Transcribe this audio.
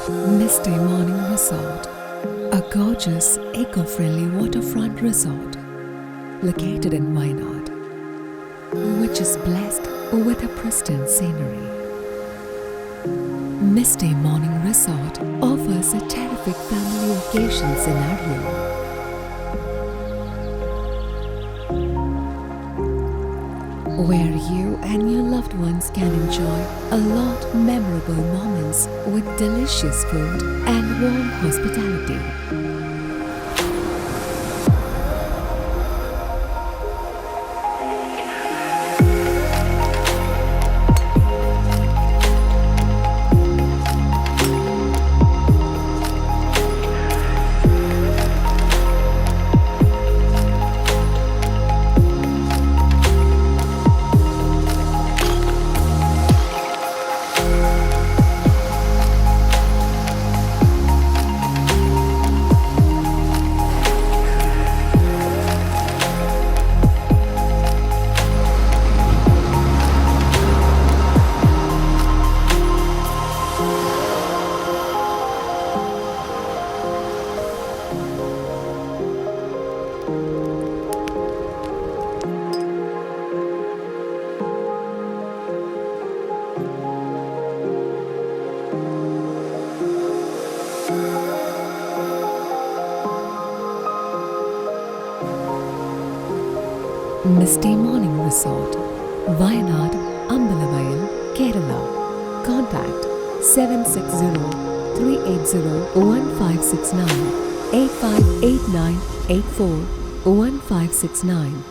Misty Morning Resort, a gorgeous, eco-friendly waterfront resort located in Wayanad, which is blessed with a pristine scenery. Misty Morning Resort offers a terrific family vacation scenario. Where you and your loved ones can enjoy a lot memorable moments with delicious food and warm hospitality. Misty Morning Resort, Wayanad, Ambalavayal, Kerala. Contact 760-380-1569, 858984-1569.